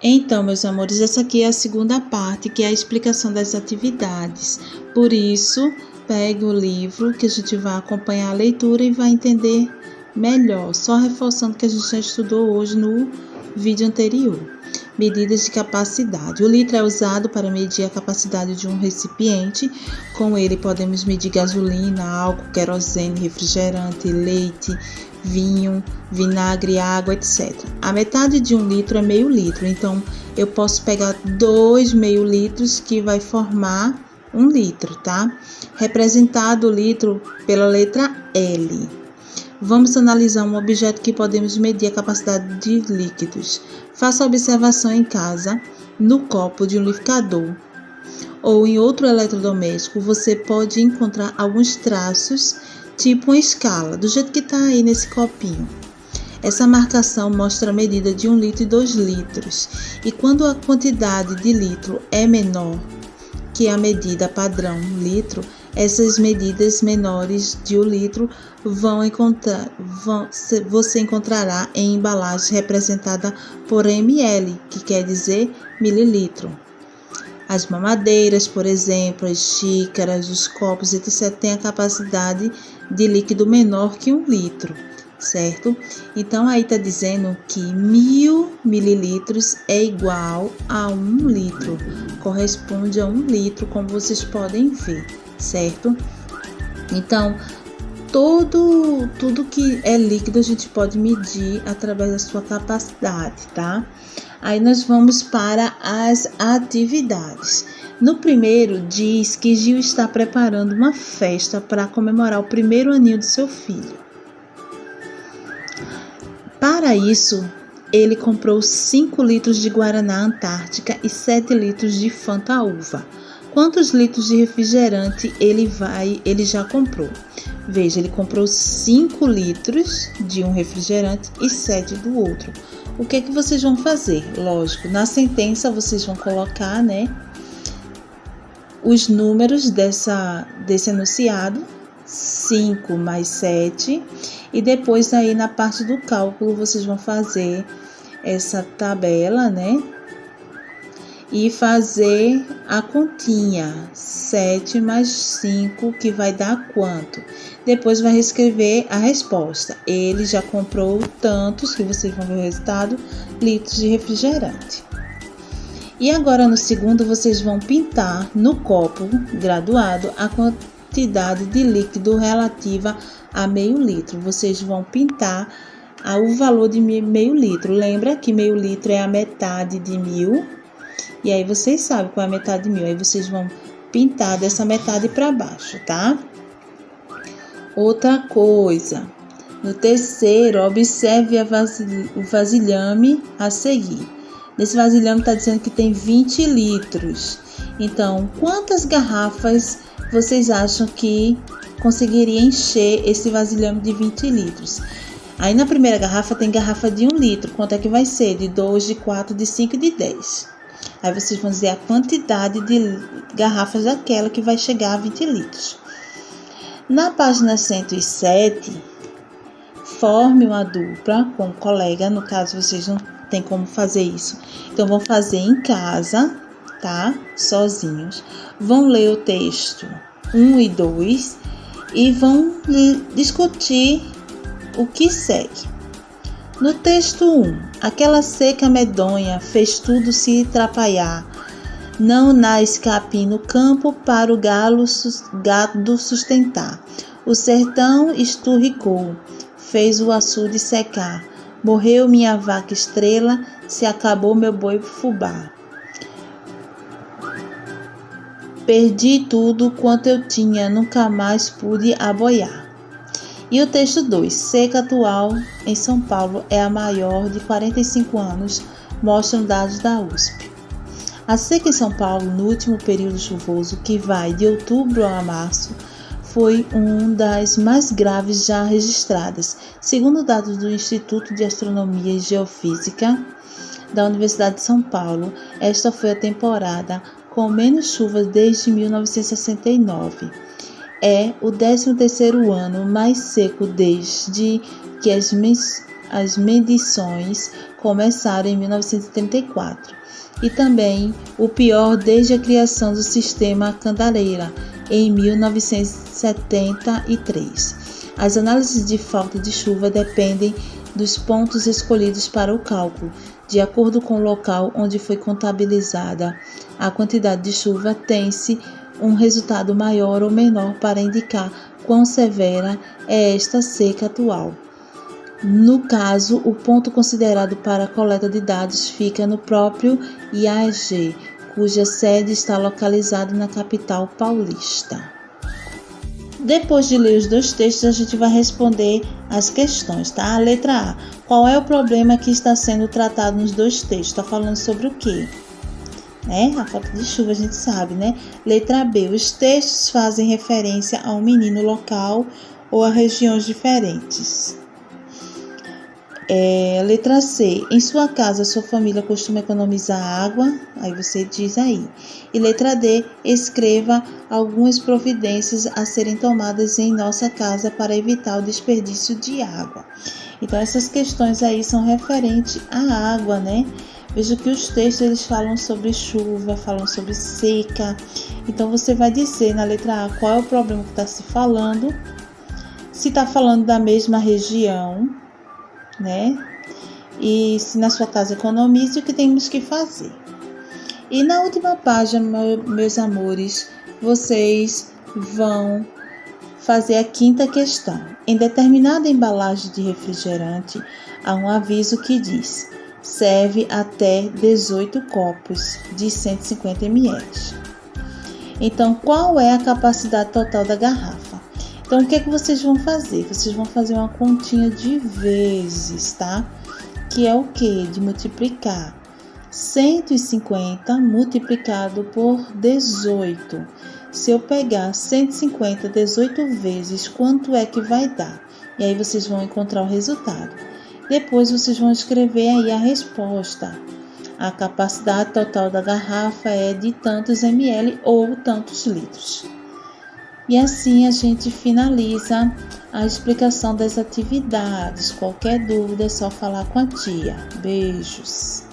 Então, meus amores, essa aqui é a segunda parte, que é a explicação das atividades. Por isso, pegue o livro que a gente vai acompanhar a leitura e vai entender melhor. Só reforçando que a gente já estudou hoje no vídeo anterior. Medidas de capacidade. O litro é usado para medir a capacidade de um recipiente. Com ele podemos medir gasolina, álcool, querosene, refrigerante, leite, vinho, vinagre, água, etc. A metade de 1 litro é meio litro, então eu posso pegar 2 meio litros que vai formar 1 litro, tá? Representado o litro pela letra L. Vamos analisar um objeto que podemos medir a capacidade de líquidos. Faça a observação em casa, no copo de um liquidificador ou em outro eletrodoméstico, você pode encontrar alguns traços, tipo uma escala, do jeito que está aí nesse copinho. Essa marcação mostra a medida de 1 litro e 2 litros. E quando a quantidade de litro é menor que a medida padrão litro, essas medidas menores de 1 litro você encontrará em embalagens representadas por ml, que quer dizer mililitro. As mamadeiras, por exemplo, as xícaras, os copos, etc., têm a capacidade de líquido menor que 1 litro, certo? Então, aí está dizendo que 1000 mililitros é igual a 1 litro, corresponde a 1 litro, como vocês podem ver, certo? Então, tudo que é líquido a gente pode medir através da sua capacidade, tá? Aí nós vamos para as atividades. No primeiro, diz que Gil está preparando uma festa para comemorar o primeiro aninho do seu filho. Para isso, ele comprou 5 litros de Guaraná Antártica e 7 litros de Fanta Uva. Quantos litros de refrigerante ele já comprou? Veja, ele comprou 5 litros de um refrigerante e 7 do outro. O que é que vocês vão fazer? Lógico, na sentença vocês vão colocar, os números desse enunciado, 5 mais 7, e depois aí na parte do cálculo vocês vão fazer essa tabela, e fazer a continha, 7 mais 5, que vai dar quanto? Depois vai reescrever a resposta. Ele já comprou tantos, que vocês vão ver o resultado, litros de refrigerante. E agora no segundo, vocês vão pintar no copo graduado a quantidade de líquido relativa a meio litro. Vocês vão pintar o valor de meio litro. Lembra que meio litro é a metade de 1000. E aí vocês sabem qual é a metade de 1000. Aí vocês vão pintar dessa metade para baixo, tá? Outra coisa. No terceiro, observe o vasilhame a seguir. Nesse vasilhame está dizendo que tem 20 litros. Então, quantas garrafas vocês acham que conseguiria encher esse vasilhame de 20 litros? Aí na primeira garrafa tem garrafa de 1 litro. Quanto é que vai ser? De 2, de 4, de 5 e de 10. Aí vocês vão dizer a quantidade de garrafas daquela que vai chegar a 20 litros. Na página 107, forme uma dupla com um colega. No caso, vocês não tem como fazer isso. Então, vão fazer em casa, tá? Sozinhos. Vão ler o texto 1 e 2 e vão discutir o que segue. No texto 1, aquela seca medonha fez tudo se atrapalhar. Não nasce capim no campo para o gado sustentar. O sertão esturricou, fez o açude secar. Morreu minha vaca estrela, se acabou meu boi fubá. Perdi tudo quanto eu tinha, nunca mais pude aboiar. E o texto 2, seca atual em São Paulo é a maior de 45 anos, mostram dados da USP. A seca em São Paulo, no último período chuvoso, que vai de outubro a março, foi uma das mais graves já registradas. Segundo dados do Instituto de Astronomia e Geofísica da Universidade de São Paulo, esta foi a temporada com menos chuvas desde 1969. É o 13º ano mais seco desde que as as medições começaram em 1934 e também o pior desde a criação do sistema Candareira, em 1973. As análises de falta de chuva dependem dos pontos escolhidos para o cálculo. De acordo com o local onde foi contabilizada a quantidade de chuva, tem-se um resultado maior ou menor para indicar quão severa é esta seca atual. No caso, o ponto considerado para a coleta de dados fica no próprio IAG, cuja sede está localizada na capital paulista. Depois de ler os 2 textos, a gente vai responder as questões, tá? A letra A. Qual é o problema que está sendo tratado nos 2 textos? Está falando sobre o quê? A falta de chuva, a gente sabe, né? Letra B. Os textos fazem referência a um menino local ou a regiões diferentes. Letra C. Em sua casa, sua família costuma economizar água? Aí você diz aí. E letra D. Escreva algumas providências a serem tomadas em nossa casa para evitar o desperdício de água. Então, essas questões aí são referentes à água, né? Veja que os textos eles falam sobre chuva, falam sobre seca. Então, você vai dizer na letra A qual é o problema que está se falando, se está falando da mesma região, né? E se na sua casa economize, o que temos que fazer. E na última página, meus amores, vocês vão fazer a 5ª questão. Em determinada embalagem de refrigerante, há um aviso que diz: serve até 18 copos de 150 ml. Então, qual é a capacidade total da garrafa? Então, o que é que vocês vão fazer? Vocês vão fazer uma continha de vezes, tá? Que é o quê? De multiplicar 150 multiplicado por 18. Se eu pegar 150 18 vezes, quanto é que vai dar? E aí vocês vão encontrar o resultado. Depois vocês vão escrever aí a resposta. A capacidade total da garrafa é de tantos ml ou tantos litros. E assim a gente finaliza a explicação das atividades. Qualquer dúvida é só falar com a tia. Beijos!